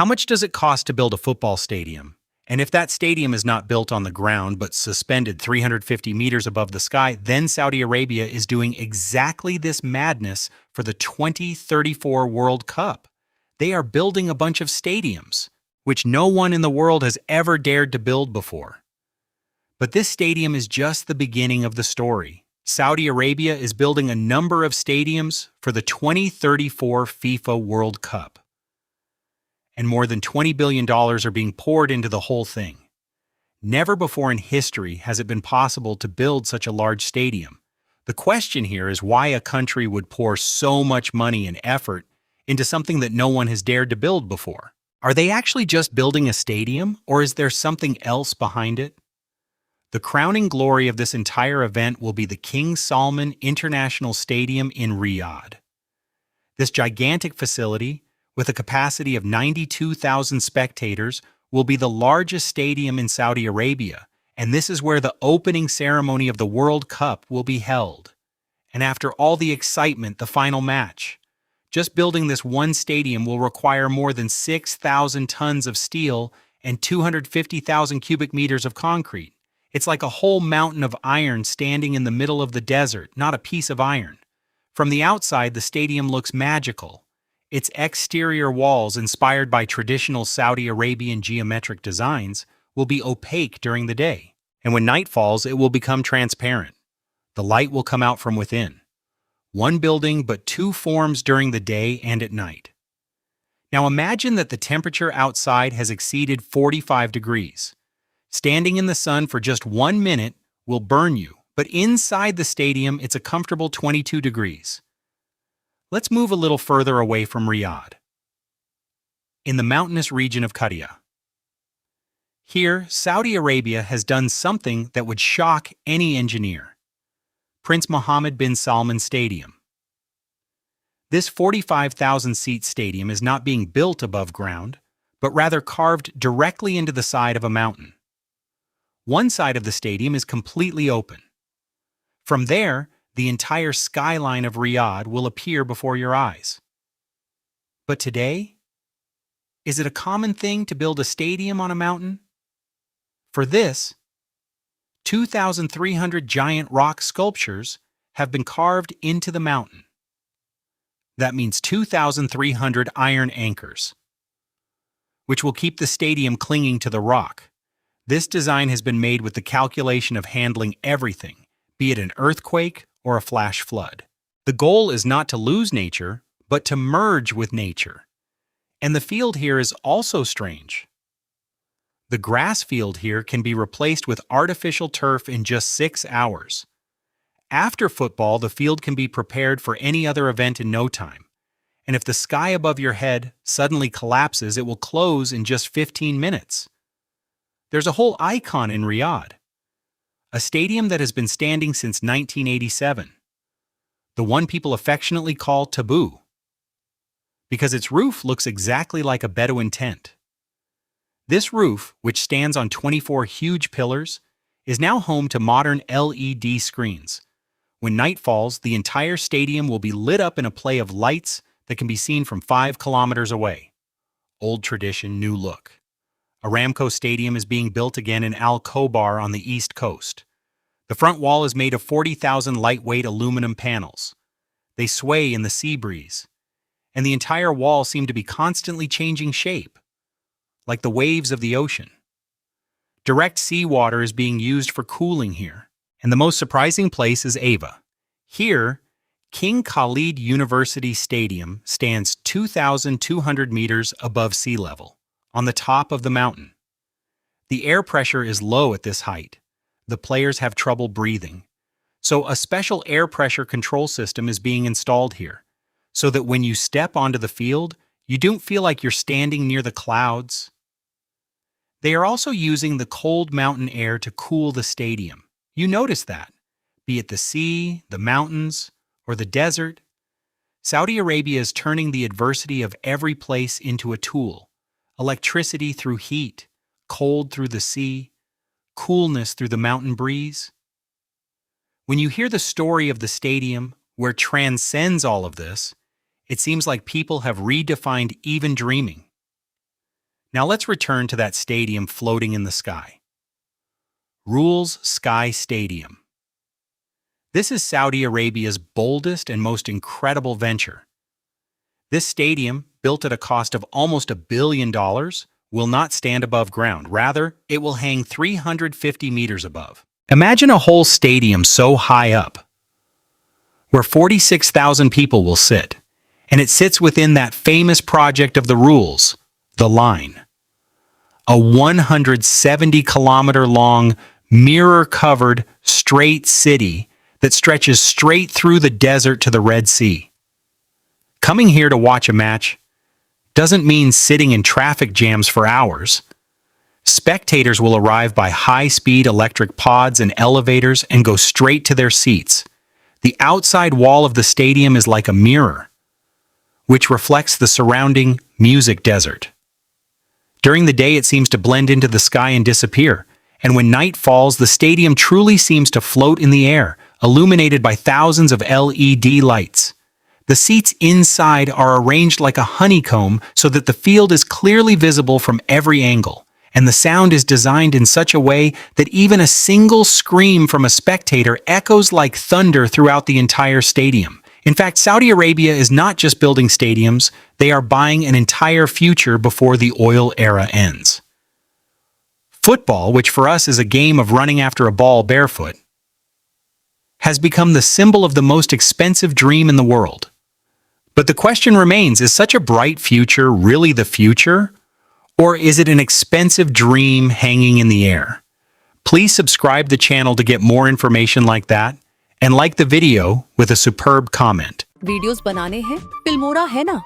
How much does it cost to build a football stadium? And if that stadium is not built on the ground but suspended 350 meters above the sky, then Saudi Arabia is doing exactly this madness for the 2034 World Cup. They are building a bunch of stadiums, which no one in the world has ever dared to build before. But this stadium is just the beginning of the story. Saudi Arabia is building a number of stadiums for the 2034 FIFA World Cup. And more than $20 billion are being poured into the whole thing. Never before in history has it been possible to build such a large stadium. The question here is why a country would pour so much money and effort into something that no one has dared to build before. Are they actually just building a stadium, or is there something else behind it? The crowning glory of this entire event will be the King Salman International Stadium in Riyadh. This gigantic facility, with a capacity of 92,000 spectators, will be the largest stadium in Saudi Arabia, and this is where the opening ceremony of the World Cup will be held. And after all the excitement, the final match. Just building this one stadium will require more than 6,000 tons of steel and 250,000 cubic meters of concrete. It's like a whole mountain of iron standing in the middle of the desert, not a piece of iron. From the outside, the stadium looks magical. Its exterior walls, inspired by traditional Saudi Arabian geometric designs, will be opaque during the day. And when night falls, it will become transparent. The light will come out from within. One building, but two forms during the day and at night. Now imagine that the temperature outside has exceeded 45 degrees. Standing in the sun for just 1 minute will burn you, but inside the stadium it's a comfortable 22 degrees. Let's move a little further away from Riyadh. In the mountainous region of Qadiyah. Here, Saudi Arabia has done something that would shock any engineer. Prince Mohammed bin Salman Stadium. This 45,000-seat stadium is not being built above ground, but rather carved directly into the side of a mountain. One side of the stadium is completely open. From there, the entire skyline of Riyadh will appear before your eyes. But today, is it a common thing to build a stadium on a mountain? For this, 2,300 giant rock sculptures have been carved into the mountain. That means 2,300 iron anchors, which will keep the stadium clinging to the rock. This design has been made with the calculation of handling everything, be it an earthquake or a flash flood. The goal is not to lose nature, but to merge with nature. And the field here is also strange. The grass field here can be replaced with artificial turf in just 6 hours. After football, the field can be prepared for any other event in no time. And if the sky above your head suddenly collapses, it will close in just 15 minutes. There's a whole icon in Riyadh. A stadium that has been standing since 1987. The one people affectionately call Taboo. Because its roof looks exactly like a Bedouin tent. This roof, which stands on 24 huge pillars, is now home to modern LED screens. When night falls, the entire stadium will be lit up in a play of lights that can be seen from 5 kilometers away. Old tradition, new look. Aramco Stadium is being built again in Al Khobar on the east coast. The front wall is made of 40,000 lightweight aluminum panels. They sway in the sea breeze, and the entire wall seems to be constantly changing shape, like the waves of the ocean. Direct seawater is being used for cooling here, and the most surprising place is Ava. Here, King Khalid University Stadium stands 2,200 meters above sea level, on the top of the mountain. The air pressure is low at this height. The players have trouble breathing. So a special air pressure control system is being installed here, so that when you step onto the field, you don't feel like you're standing near the clouds. They are also using the cold mountain air to cool the stadium. You notice that, be it the sea, the mountains, or the desert. Saudi Arabia is turning the adversity of every place into a tool. Electricity through heat, cold through the sea, coolness through the mountain breeze. When you hear the story of the stadium, where transcends all of this, it seems like people have redefined even dreaming. Now let's return to that stadium floating in the sky. Rules Sky Stadium. This is Saudi Arabia's boldest and most incredible venture. This stadium, built at a cost of almost $1 billion, will not stand above ground. Rather, it will hang 350 meters above. Imagine a whole stadium so high up, where 46,000 people will sit, and it sits within that famous project of the rules, the Line. A 170-kilometer-long, mirror-covered, straight city that stretches straight through the desert to the Red Sea. Coming here to watch a match doesn't mean sitting in traffic jams for hours. Spectators will arrive by high-speed electric pods and elevators and go straight to their seats. The outside wall of the stadium is like a mirror, which reflects the surrounding music desert. During the day, it seems to blend into the sky and disappear, and when night falls, the stadium truly seems to float in the air, illuminated by thousands of LED lights. The seats inside are arranged like a honeycomb so that the field is clearly visible from every angle, and the sound is designed in such a way that even a single scream from a spectator echoes like thunder throughout the entire stadium. In fact, Saudi Arabia is not just building stadiums, they are buying an entire future before the oil era ends. Football, which for us is a game of running after a ball barefoot, has become the symbol of the most expensive dream in the world. But the question remains, is such a bright future really the future? Or is it an expensive dream hanging in the air? Please subscribe to the channel to get more information like that, and like the video with a superb comment. Videos बनाने हैं Filmora है ना।